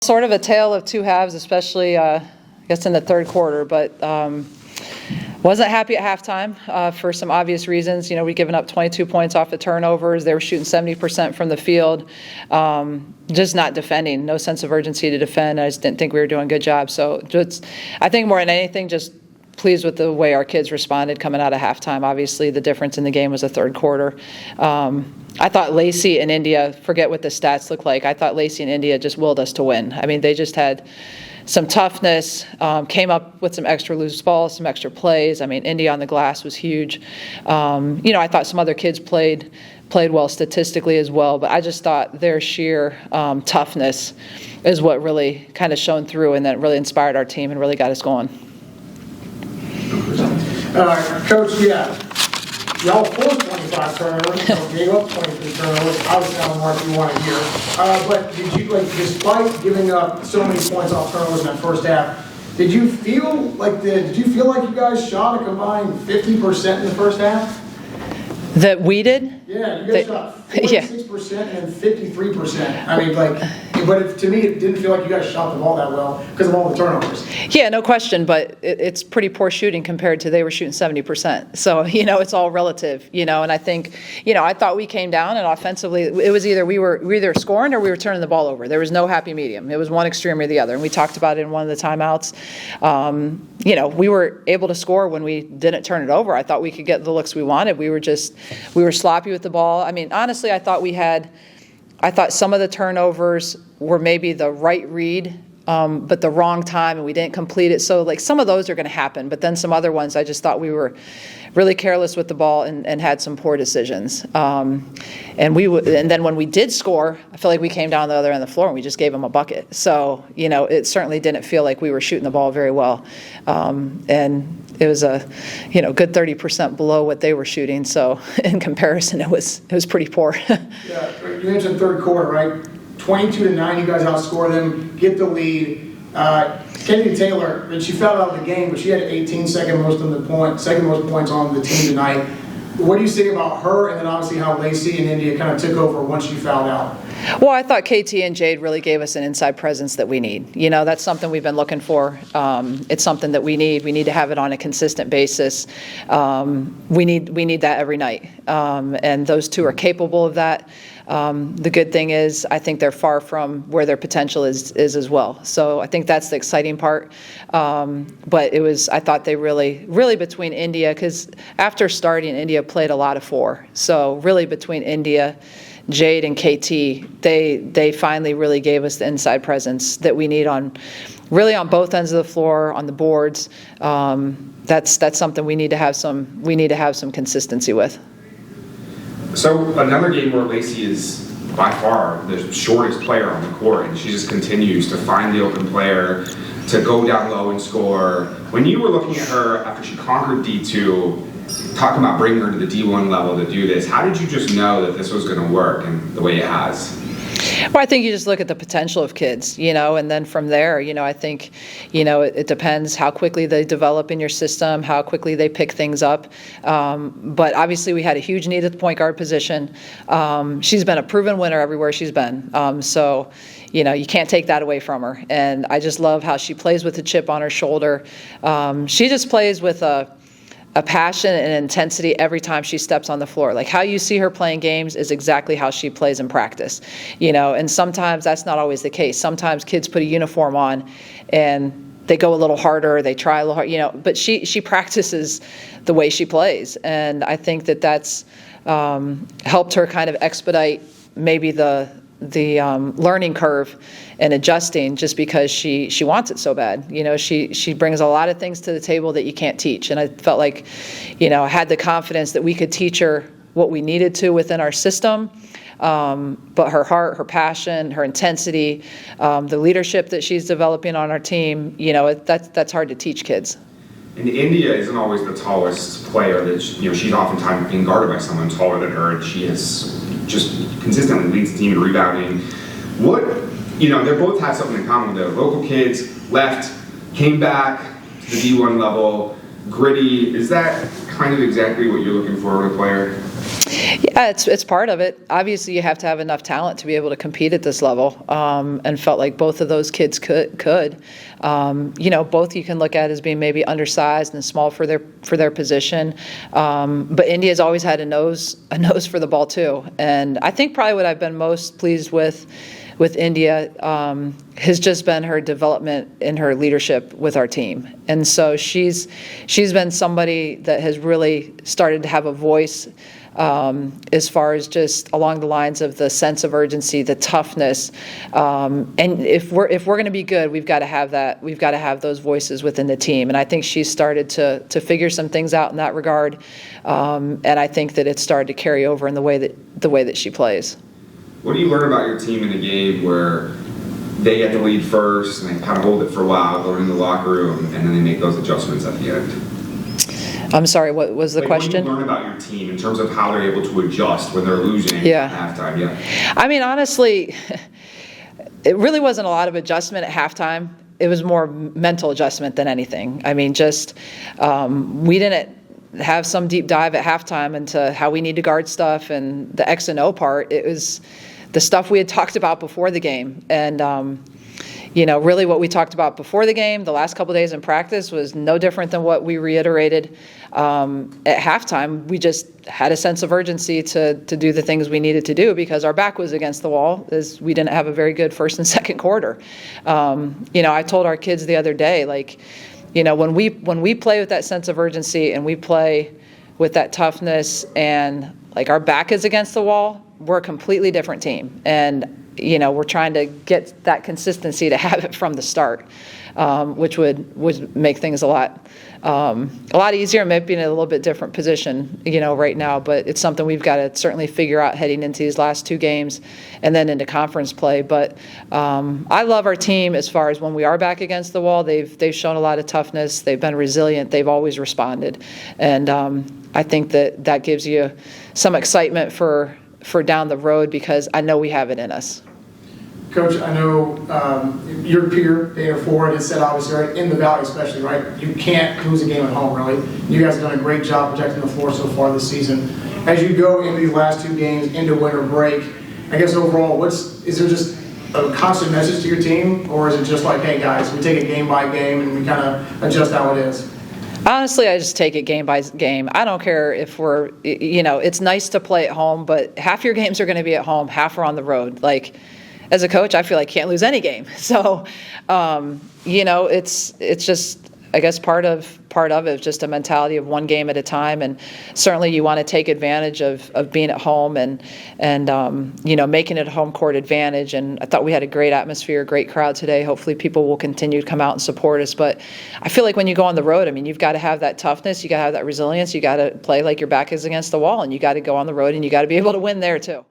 Sort of a tale of two halves, especially I guess in the third quarter, but wasn't happy at halftime for some obvious reasons. You know, we'd given up 22 points off the turnovers. They were shooting 70% from the field, just not defending, no sense of urgency to defend. I just didn't think we were doing a good job. So just, I think more than anything, just pleased with the way our kids responded coming out of halftime. Obviously, the difference in the game was the third quarter. I thought Lacey and India, forget what the stats look like, I thought Lacey and India just willed us to win. I mean, they just had some toughness, came up with some extra loose balls, some extra plays. I mean, India on the glass was huge. You know, I thought some other kids played well statistically as well, but I just thought their sheer toughness is what really kind of shone through, and that really inspired our team and really got us going. Coach, y'all forced 25 turnovers, so gave up 23 turnovers. Obviously, I don't know what you want to hear. But did you, despite giving up so many points off turnovers in that first half, did you feel like you guys shot a combined 50% in the first half? That we did? Yeah, you guys shot 46% and 53%. I mean, but to me, it didn't feel like you guys shot the ball that well because of all the turnovers. Yeah, no question, but it's pretty poor shooting compared to they were shooting 70%. So, you know, it's all relative, you know, and I think, you know, I thought we came down and offensively, it was either we were either scoring or we were turning the ball over. There was no happy medium. It was one extreme or the other, and we talked about it in one of the timeouts. You know, we were able to score when we didn't turn it over. I thought we could get the looks we wanted. We were sloppy with the ball. I mean, honestly, I thought some of the turnovers were maybe the right read, but the wrong time, and we didn't complete it. So, like, some of those are going to happen, but then some other ones, I just thought we were really careless with the ball and had some poor decisions. And then when we did score, I feel like we came down the other end of the floor and we just gave them a bucket. So, you know, it certainly didn't feel like we were shooting the ball very well. And it was a, you know, good 30% below what they were shooting. So in comparison, it was pretty poor. Yeah, you mentioned third quarter, right? 22-9, you guys outscore them, get the lead. Kennedy Taylor, and she fouled out of the game, but she had 18 second most points on the team tonight. What do you say about her, and then obviously how Lacey and India kind of took over once she fouled out? Well, I thought KT and Jade really gave us an inside presence that we need. You know, that's something we've been looking for. It's something that we need. We need to have it on a consistent basis. We need that every night, and those two are capable of that. The good thing is, I think they're far from where their potential is as well. So I think that's the exciting part. But I thought they really between India, because after starting, India played a lot of four. So really between India, Jade, and KT, they finally really gave us the inside presence that we need on both ends of the floor, on the boards. That's something we need to have some consistency with. So another game where Lacey is by far the shortest player on the court, and she just continues to find the open player, to go down low and score. When you were looking at her after she conquered D2, talking about bringing her to the D1 level to do this, how did you just know that this was going to work and the way it has? Well, I think you just look at the potential of kids, you know, and then from there, you know, I think, you know, it depends how quickly they develop in your system, how quickly they pick things up. But obviously we had a huge need at the point guard position. She's been a proven winner everywhere she's been. So, you know, you can't take that away from her. And I just love how she plays with a chip on her shoulder. She just plays with a passion and intensity every time she steps on the floor. Like how you see her playing games is exactly how she plays in practice, you know, and sometimes that's not always the case. Sometimes kids put a uniform on and they go a little harder, they try a little hard, you know, but she practices the way she plays. And I think that's helped her kind of expedite maybe the learning curve and adjusting, just because she wants it so bad. You know, she brings a lot of things to the table that you can't teach. And I felt like, you know, I had the confidence that we could teach her what we needed to within our system. But her heart, her passion, her intensity, the leadership that she's developing on our team, you know, that's hard to teach kids. And India isn't always the tallest player. That she's oftentimes being guarded by someone taller than her, and she has just consistently leads the team in rebounding. They both have something in common. The local kids left, came back to the D1 level, gritty. Is that kind of exactly what you're looking for in a player? Yeah, it's part of it. Obviously, you have to have enough talent to be able to compete at this level, and felt like both of those kids could. Both you can look at as being maybe undersized and small for their position, but India's always had a nose for the ball too. And I think probably what I've been most pleased with India has just been her development in her leadership with our team. And so she's been somebody that has really started to have a voice, as far as just along the lines of the sense of urgency, the toughness, and if we're going to be good, we've got to have that. We've got to have those voices within the team, and I think she's started to figure some things out in that regard, and I think that it's started to carry over in the way that she plays. What do you learn about your team in a game where they get the lead first and they kind of hold it for a while, go in the locker room, and then they make those adjustments at the end? I'm sorry, what was the question? What do you learn about your team in terms of how they're able to adjust when they're losing at halftime? Yeah. I mean, honestly, it really wasn't a lot of adjustment at halftime. It was more mental adjustment than anything. I mean, just we didn't have some deep dive at halftime into how we need to guard stuff and the X and O part. It was the stuff we had talked about before the game. And really what we talked about before the game, the last couple of days in practice, was no different than what we reiterated at halftime. We just had a sense of urgency to do the things we needed to do because our back was against the wall, as we didn't have a very good first and second quarter. I told our kids the other day, when we play with that sense of urgency and we play with that toughness and our back is against the wall, we're a completely different team. And we're trying to get that consistency to have it from the start, which would make things a lot easier. Maybe in a little bit different position, right now. But it's something we've got to certainly figure out heading into these last two games, and then into conference play. But I love our team as far as when we are back against the wall. They've shown a lot of toughness. They've been resilient. They've always responded, and I think that gives you some excitement for down the road because I know we have it in us. Coach, I know your peer, Dana Ford, has said obviously, right, in the Valley especially, right, you can't lose a game at home, really. You guys have done a great job protecting the floor so far this season. As you go into these last two games, into winter break, I guess overall, is there just a constant message to your team, or is it just like, hey guys, we take it game by game and we kind of adjust how it is? Honestly, I just take it game by game. I don't care if it's nice to play at home, but half your games are going to be at home, half are on the road. As a coach, I feel like I can't lose any game. So, it's just, I guess, part of it is just a mentality of one game at a time. And certainly you want to take advantage of being at home and making it a home court advantage. And I thought we had a great atmosphere, great crowd today. Hopefully people will continue to come out and support us. But I feel like when you go on the road, I mean, you've got to have that toughness. You got to have that resilience. You got to play like your back is against the wall, and you got to go on the road and you got to be able to win there too.